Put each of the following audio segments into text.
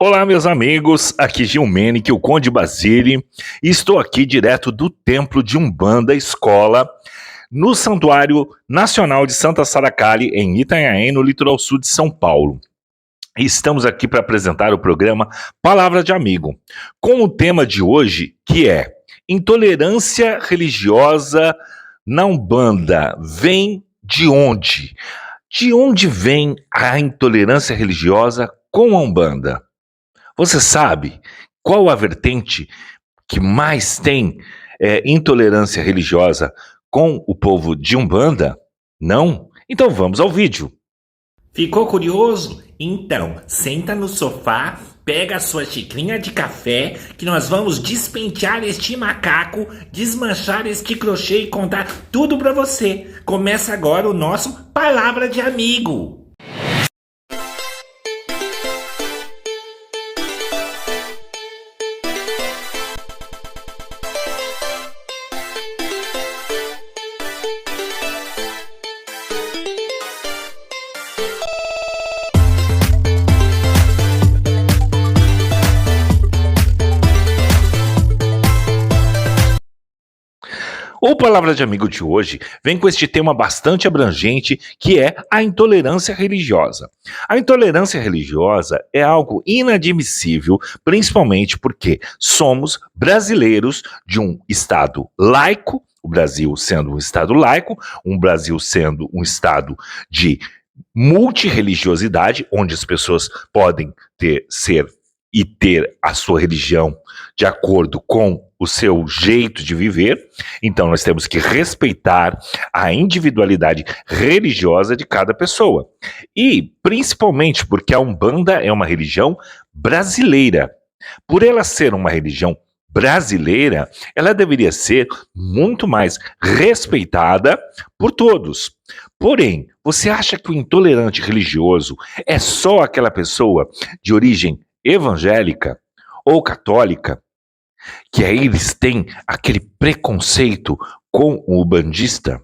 Olá, meus amigos, aqui Gilmene, o Conde Basile, e estou aqui direto do Templo de Umbanda Escola, no Santuário Nacional de Santa Saracali, em Itanhaém, no litoral sul de São Paulo. E estamos aqui para apresentar o programa Palavra de Amigo, com o tema de hoje, que é intolerância religiosa na Umbanda. Vem de onde? De onde vem a intolerância religiosa com a Umbanda? Você sabe qual a vertente que mais tem intolerância religiosa com o povo de Umbanda? Não? Então vamos ao vídeo. Ficou curioso? Então, senta no sofá, pega a sua xicrinha de café, que nós vamos despentear este macaco, desmanchar este crochê e contar tudo pra você. Começa agora o nosso Palavra de Amigo. O Palavra de Amigo de hoje vem com este tema bastante abrangente, que é a intolerância religiosa. A intolerância religiosa é algo inadmissível, principalmente porque somos brasileiros de um estado laico, o Brasil sendo um estado laico, um Brasil sendo um estado de multirreligiosidade, onde as pessoas podem ter a sua religião de acordo com o seu jeito de viver. Então nós temos que respeitar a individualidade religiosa de cada pessoa. E principalmente porque a Umbanda é uma religião brasileira. Por ela ser uma religião brasileira, ela deveria ser muito mais respeitada por todos. Porém, você acha que o intolerante religioso é só aquela pessoa de origem evangélica ou católica, que aí eles têm aquele preconceito com o umbandista?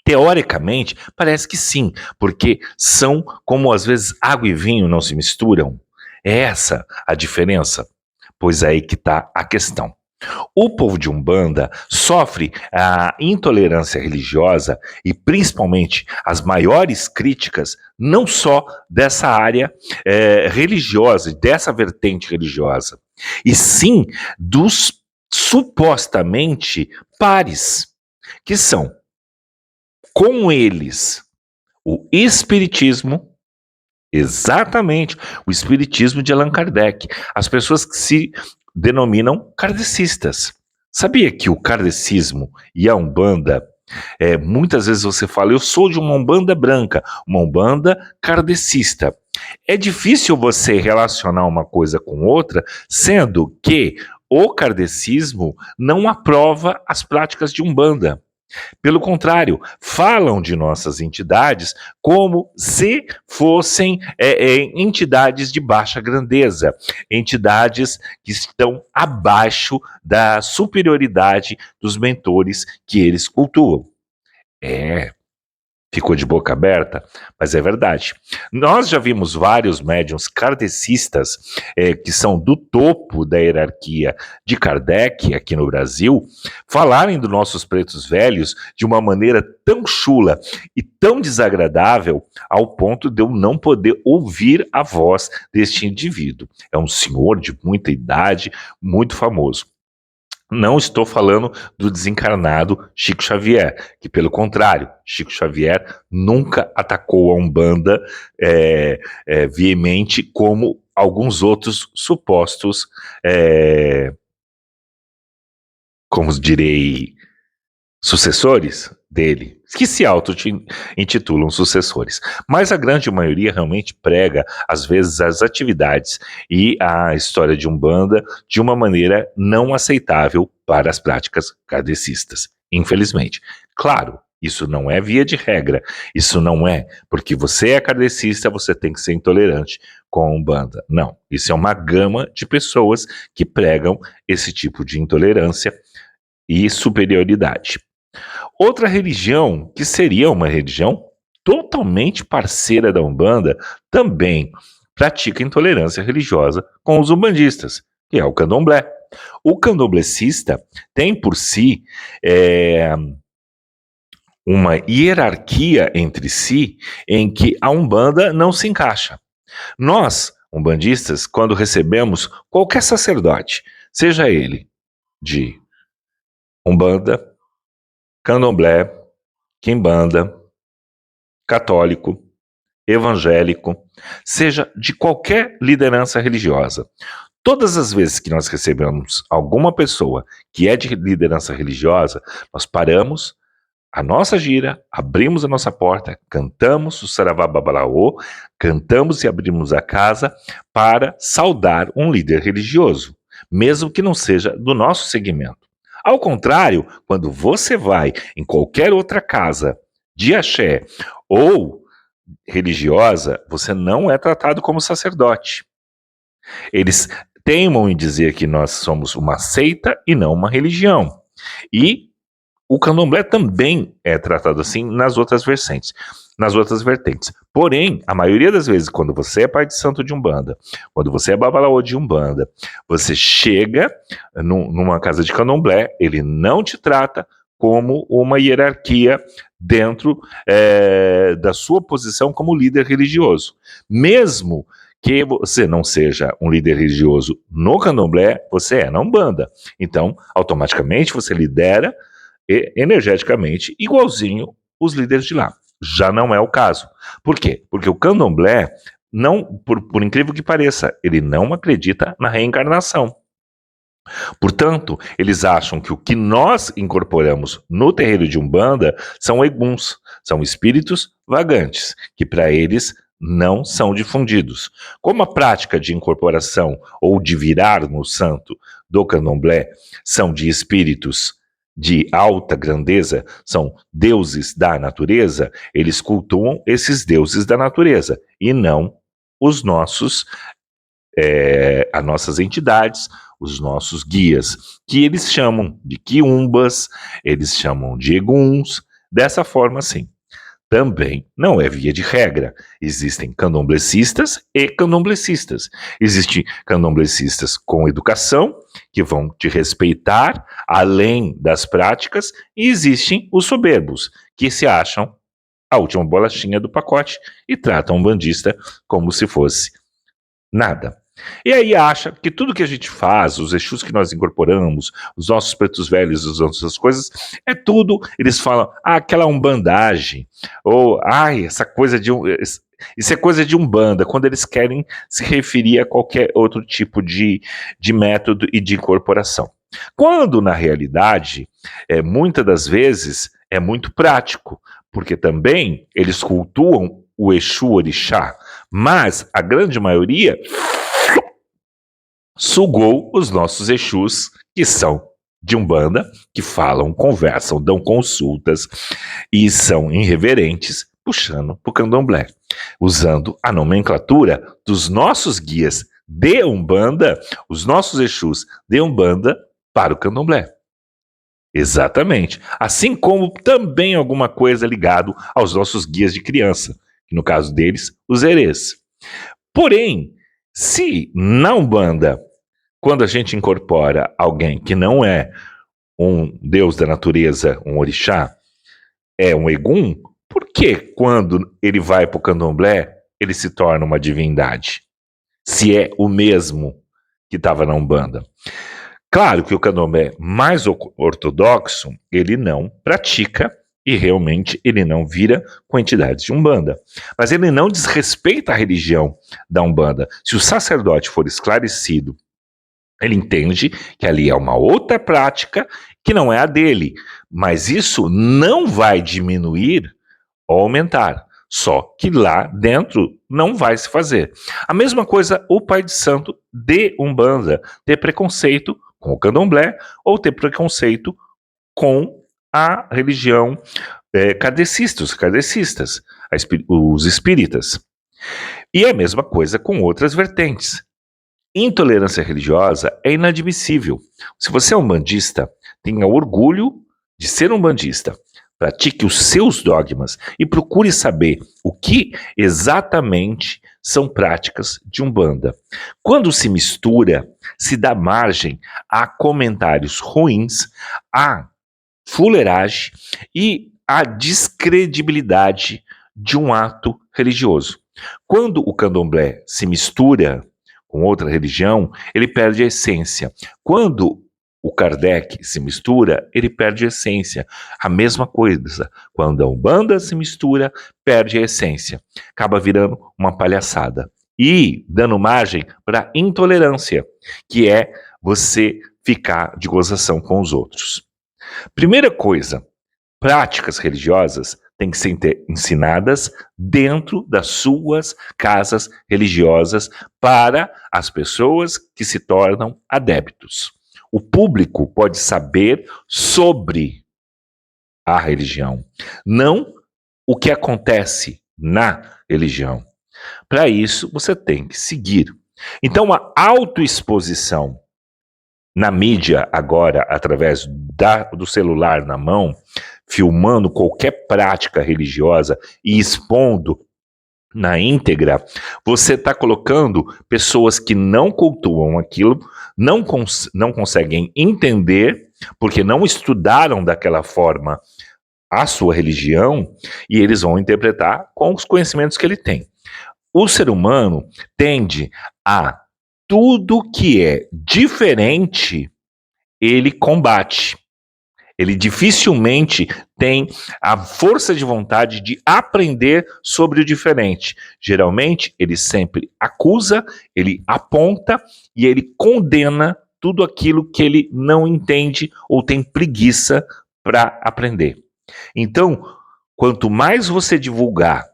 Teoricamente, parece que sim, porque são como às vezes água e vinho não se misturam. É essa a diferença? Pois aí que está a questão. O povo de Umbanda sofre a intolerância religiosa e principalmente as maiores críticas, não só dessa área religiosa, dessa vertente religiosa, e sim dos supostamente pares, que são, com eles, o espiritismo, exatamente, o espiritismo de Allan Kardec, as pessoas que se denominam kardecistas. Sabia que o kardecismo e a Umbanda, muitas vezes você fala, eu sou de uma Umbanda branca, uma Umbanda kardecista. É difícil você relacionar uma coisa com outra, sendo que o kardecismo não aprova as práticas de Umbanda. Pelo contrário, falam de nossas entidades como se fossem entidades de baixa grandeza, entidades que estão abaixo da superioridade dos mentores que eles cultuam. Ficou de boca aberta, mas é verdade. Nós já vimos vários médiuns kardecistas, que são do topo da hierarquia de Kardec aqui no Brasil, falarem dos nossos pretos velhos de uma maneira tão chula e tão desagradável, ao ponto de eu não poder ouvir a voz deste indivíduo. É um senhor de muita idade, muito famoso. Não estou falando do desencarnado Chico Xavier, que pelo contrário, Chico Xavier nunca atacou a Umbanda veemente como alguns outros supostos, como direi, sucessores dele, que se auto-intitulam sucessores. Mas a grande maioria realmente prega, às vezes, as atividades e a história de Umbanda de uma maneira não aceitável para as práticas kardecistas, infelizmente. Claro, isso não é via de regra, isso não é porque você é kardecista, você tem que ser intolerante com a Umbanda. Não, isso é uma gama de pessoas que pregam esse tipo de intolerância e superioridade. Outra religião, que seria uma religião totalmente parceira da Umbanda, também pratica intolerância religiosa com os umbandistas, que é o candomblé. O candomblecista tem por si uma hierarquia entre si em que a Umbanda não se encaixa. Nós, umbandistas, quando recebemos qualquer sacerdote, seja ele de Umbanda, Candomblé, Quimbanda, católico, evangélico, seja de qualquer liderança religiosa, todas as vezes que nós recebemos alguma pessoa que é de liderança religiosa, nós paramos a nossa gira, abrimos a nossa porta, cantamos o Saravá Babalaô, cantamos e abrimos a casa para saudar um líder religioso, mesmo que não seja do nosso segmento. Ao contrário, quando você vai em qualquer outra casa de axé ou religiosa, você não é tratado como sacerdote. Eles teimam em dizer que nós somos uma seita e não uma religião. E o candomblé também é tratado assim nas outras vertentes. Porém, a maioria das vezes, quando você é pai de santo de Umbanda, quando você é babalaô de Umbanda, você chega numa casa de candomblé, ele não te trata como uma hierarquia dentro da sua posição como líder religioso. Mesmo que você não seja um líder religioso no candomblé, você é na Umbanda. Então, automaticamente, você lidera energeticamente igualzinho os líderes de lá. Já não é o caso. Por quê? Porque o candomblé, não, por incrível que pareça, ele não acredita na reencarnação. Portanto, eles acham que o que nós incorporamos no terreiro de Umbanda são eguns, são espíritos vagantes, que para eles não são difundidos. Como a prática de incorporação ou de virar no santo do candomblé são de espíritos de alta grandeza, são deuses da natureza, eles cultuam esses deuses da natureza e não os nossos, as nossas entidades, os nossos guias, que eles chamam de quiumbas, eles chamam de eguns, dessa forma sim. Também não é via de regra. Existem candomblecistas e candomblecistas. Existem candomblecistas com educação, que vão te respeitar além das práticas, e existem os soberbos, que se acham a última bolachinha do pacote e tratam um bandista como se fosse nada. E aí acha que tudo que a gente faz, os Exus que nós incorporamos, os nossos pretos velhos, as nossas coisas, é tudo, eles falam, aquela umbandagem, ou, essa coisa de isso é coisa de Umbanda, quando eles querem se referir a qualquer outro tipo de método e de incorporação. Quando, na realidade, muitas das vezes, é muito prático, porque também eles cultuam o Exu Orixá, mas a grande maioria sugou os nossos Exus, que são de Umbanda, que falam, conversam, dão consultas e são irreverentes, puxando para o candomblé, usando a nomenclatura dos nossos guias de Umbanda, os nossos Exus de Umbanda, para o candomblé. Exatamente. Assim como também alguma coisa ligado aos nossos guias de criança, que no caso deles, os herês. Porém, se na Umbanda, quando a gente incorpora alguém que não é um deus da natureza, um orixá, é um egum, por que quando ele vai para o candomblé, ele se torna uma divindade? Se é o mesmo que estava na Umbanda. Claro que o candomblé mais ortodoxo, ele não pratica e realmente ele não vira com entidades de Umbanda. Mas ele não desrespeita a religião da Umbanda. Se o sacerdote for esclarecido, ele entende que ali é uma outra prática que não é a dele. Mas isso não vai diminuir ou aumentar. Só que lá dentro não vai se fazer. A mesma coisa o pai de santo de Umbanda ter preconceito com o candomblé ou ter preconceito com a religião kardecistas, os espíritas. E a mesma coisa com outras vertentes. Intolerância religiosa é inadmissível. Se você é umbandista, tenha orgulho de ser umbandista. Pratique os seus dogmas e procure saber o que exatamente são práticas de Umbanda. Quando se mistura, se dá margem a comentários ruins, a fuleiragem e a descredibilidade de um ato religioso. Quando o candomblé se mistura com outra religião, ele perde a essência. Quando o Kardec se mistura, ele perde a essência. A mesma coisa, quando a Umbanda se mistura, perde a essência. Acaba virando uma palhaçada. E dando margem para intolerância, que é você ficar de gozação com os outros. Primeira coisa, práticas religiosas têm que ser ensinadas dentro das suas casas religiosas para as pessoas que se tornam adeptos. O público pode saber sobre a religião, não o que acontece na religião. Para isso, você tem que seguir. Então, a autoexposição na mídia agora, através do celular na mão, filmando qualquer prática religiosa e expondo na íntegra, você está colocando pessoas que não cultuam aquilo, não conseguem entender, porque não estudaram daquela forma a sua religião, e eles vão interpretar com os conhecimentos que ele tem. O ser humano tende a tudo que é diferente, ele combate. Ele dificilmente tem a força de vontade de aprender sobre o diferente. Geralmente, ele sempre acusa, ele aponta e ele condena tudo aquilo que ele não entende ou tem preguiça para aprender. Então, quanto mais você divulgar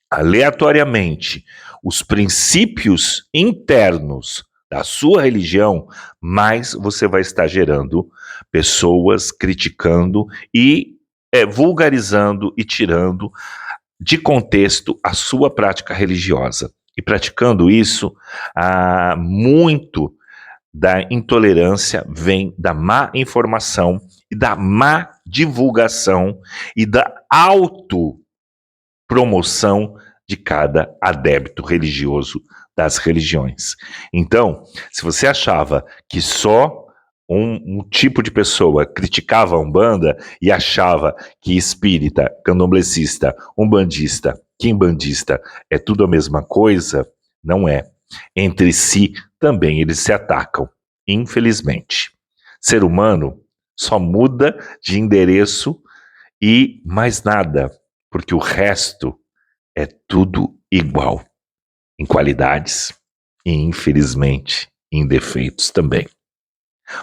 aleatoriamente os princípios internos da sua religião, mais você vai estar gerando pessoas criticando e vulgarizando e tirando de contexto a sua prática religiosa. E praticando isso, muito da intolerância vem da má informação e da má divulgação e da autopromoção de cada adepto religioso das religiões. Então, se você achava que só um tipo de pessoa criticava a Umbanda e achava que espírita, candomblecista, umbandista, quimbandista é tudo a mesma coisa, não é. Entre si também eles se atacam, infelizmente. Ser humano só muda de endereço e mais nada, porque o resto é tudo igual, em qualidades e, infelizmente, em defeitos também.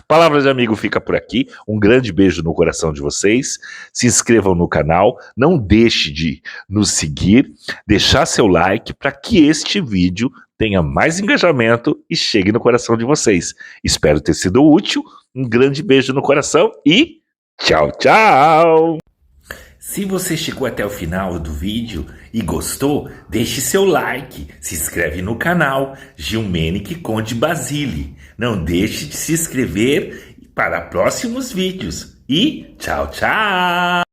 Palavra de Amigo fica por aqui. Um grande beijo no coração de vocês. Se inscrevam no canal. Não deixe de nos seguir. Deixar seu like para que este vídeo tenha mais engajamento e chegue no coração de vocês. Espero ter sido útil. Um grande beijo no coração e tchau, tchau! Se você chegou até o final do vídeo e gostou, deixe seu like, se inscreve no canal Gilmenick Conde Basile. Não deixe de se inscrever para próximos vídeos. E tchau, tchau!